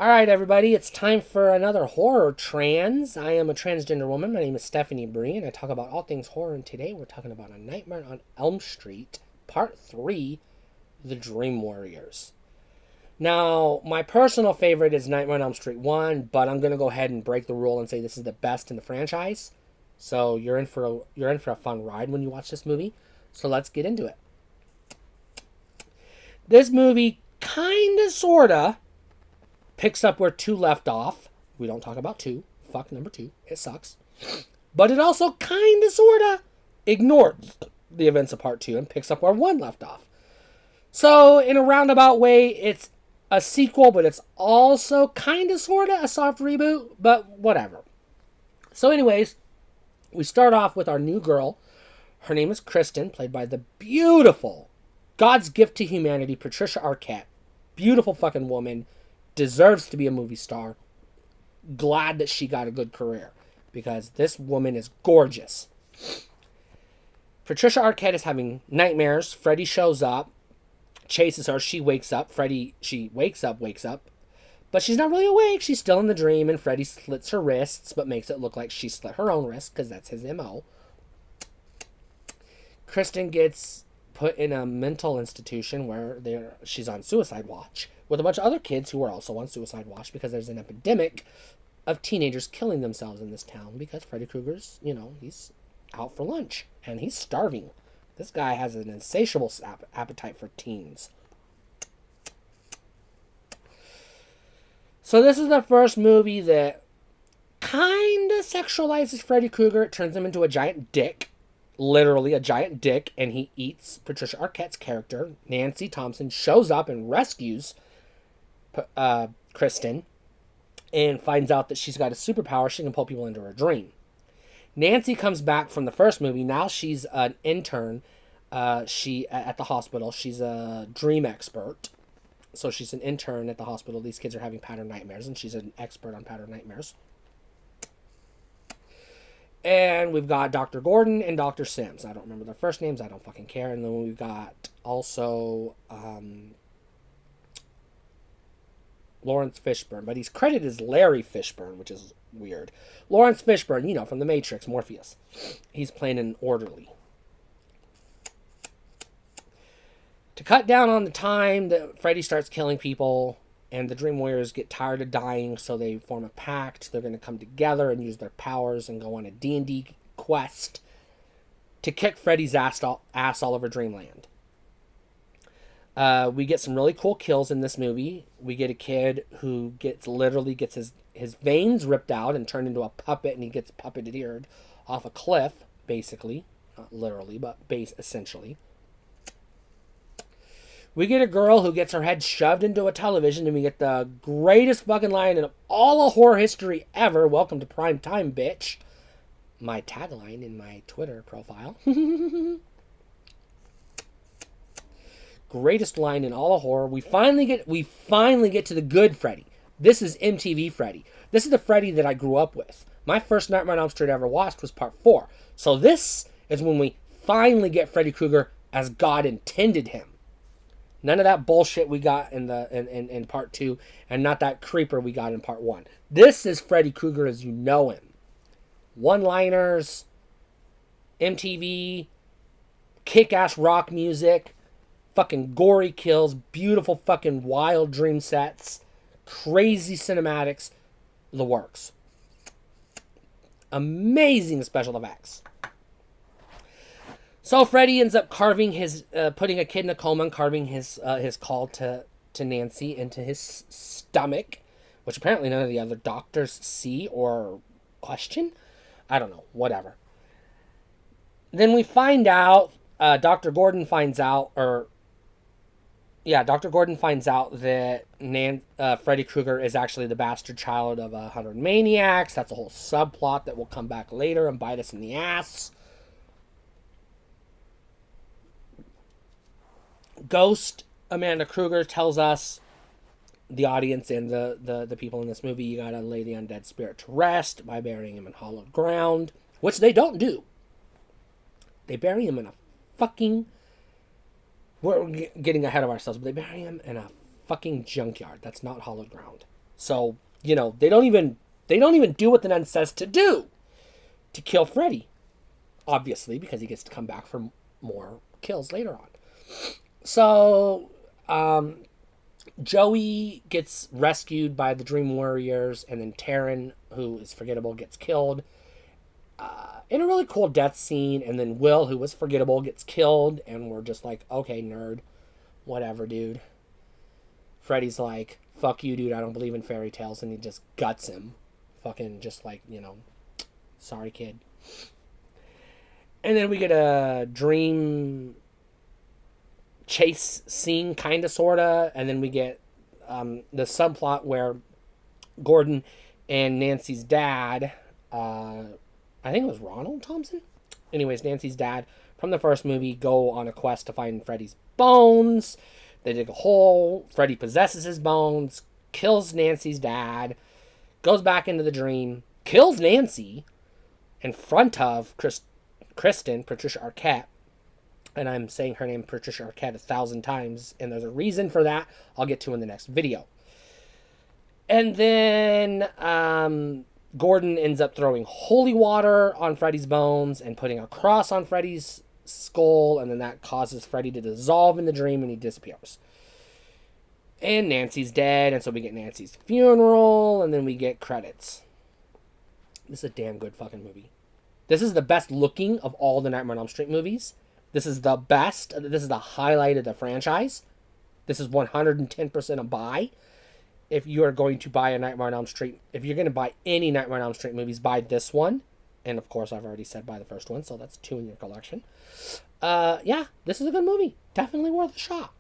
All right, everybody, it's time for another horror trans. I am a transgender woman. My name is Stephanie Bree, and I talk about all things horror. And today we're talking about A Nightmare on Elm Street, Part 3, The Dream Warriors. Now, my personal favorite is Nightmare on Elm Street 1, but I'm going to go ahead and break the rule and say this is the best in the franchise. So you're in for a fun ride when you watch this movie. So let's get into it. This movie kinda sorta picks up where 2 left off. We don't talk about 2. Fuck number 2. It sucks. But it also kinda sorta ignores the events of part 2 and picks up where 1 left off. So in a roundabout way, it's a sequel, but it's also kinda sorta a soft reboot, but whatever. So anyways, we start off with our new girl. Her name is Kristen, played by the beautiful God's gift to humanity, Patricia Arquette. Beautiful fucking woman. Deserves to be a movie star. Glad that she got a good career, because this woman is gorgeous. Patricia Arquette is having nightmares. Freddy shows up, chases her. She wakes up. She wakes up. But she's not really awake. She's still in the dream, and Freddy slits her wrists, but makes it look like she slit her own wrist, because that's his MO. Kristen gets put in a mental institution where she's on suicide watch with a bunch of other kids who are also on suicide watch, because there's an epidemic of teenagers killing themselves in this town because Freddy Krueger's, he's out for lunch and he's starving. This guy has an insatiable appetite for teens. So this is the first movie that kind of sexualizes Freddy Krueger. It turns him into a giant dick. Literally a giant dick, and he eats Patricia Arquette's character. Nancy Thompson shows up and rescues Kristen and finds out that she's got a superpower. She can pull people into her dream. Nancy comes back from the first movie. Now she's an intern at the hospital. She's a dream expert. So she's an intern at the hospital. These kids are having pattern nightmares, and she's an expert on pattern nightmares. And we've got Dr. Gordon and Dr. Sims. I don't remember their first names. I don't fucking care. And then we've got also Lawrence Fishburne. But he's credited as Larry Fishburne, which is weird. Lawrence Fishburne, from The Matrix, Morpheus. He's playing an orderly. To cut down on the time that Freddy starts killing people, and the Dream Warriors get tired of dying, so they form a pact. They're going to come together and use their powers and go on a D&D quest to kick Freddy's ass all over Dreamland. We get some really cool kills in this movie. We get a kid who literally gets his veins ripped out and turned into a puppet, and he gets puppeteered off a cliff, basically. Not literally, but essentially. We get a girl who gets her head shoved into a television, and we get the greatest fucking line in all of horror history ever. Welcome to prime time, bitch. My tagline in my Twitter profile. Greatest line in all of horror. We finally get to the good Freddy. This is MTV Freddy. This is the Freddy that I grew up with. My first Nightmare on Elm Street I ever watched was part 4. So this is when we finally get Freddy Krueger as God intended him. None of that bullshit we got in part 2, and not that creeper we got in part 1. This is Freddy Krueger as you know him. One-liners, MTV, kick-ass rock music, fucking gory kills, beautiful fucking wild dream sets, crazy cinematics, the works. Amazing special effects. So Freddy ends up putting a kid in a coma and carving his call to Nancy into his stomach, which apparently none of the other doctors see or question. I don't know, whatever. Then we find out, Dr. Gordon finds out that Freddy Krueger is actually the bastard child of 100 maniacs. That's a whole subplot that will come back later and bite us in the ass. Ghost Amanda Krueger tells us, the audience and the people in this movie, you gotta lay the undead spirit to rest by burying him in hallowed ground, which they don't do. They bury him in a fucking... We're getting ahead of ourselves, but they bury him in a fucking junkyard. That's not hallowed ground. So, you know, they don't even do what the nun says to do to kill Freddy. Obviously, because he gets to come back for more kills later on. So, Joey gets rescued by the Dream Warriors, and then Taryn, who is forgettable, gets killed in a really cool death scene. And then Will, who was forgettable, gets killed, and we're just like, okay, nerd, whatever, dude. Freddy's like, fuck you, dude, I don't believe in fairy tales, and he just guts him. Fucking just like, you know, sorry, kid. And then we get a dream chase scene, kind of, sort of. And then we get the subplot where Gordon and Nancy's dad, I think it was Ronald Thompson? Anyways, Nancy's dad from the first movie go on a quest to find Freddy's bones. They dig a hole. Freddy possesses his bones, kills Nancy's dad, goes back into the dream, kills Nancy in front of Kristen, Patricia Arquette. And I'm saying her name, Patricia Arquette, 1,000 times, and there's a reason for that I'll get to in the next video. And then Gordon ends up throwing holy water on Freddy's bones and putting a cross on Freddy's skull, and then that causes Freddy to dissolve in the dream and he disappears. And Nancy's dead, and so we get Nancy's funeral, and then we get credits. This is a damn good fucking movie. This is the best looking of all the Nightmare on Elm Street movies. This is the best. This is the highlight of the franchise. This is 110% a buy. If you are going to buy a Nightmare on Elm Street, if you're going to buy any Nightmare on Elm Street movies, buy this one. And of course, I've already said buy the first one, so that's 2 in your collection. Yeah, this is a good movie. Definitely worth a shot.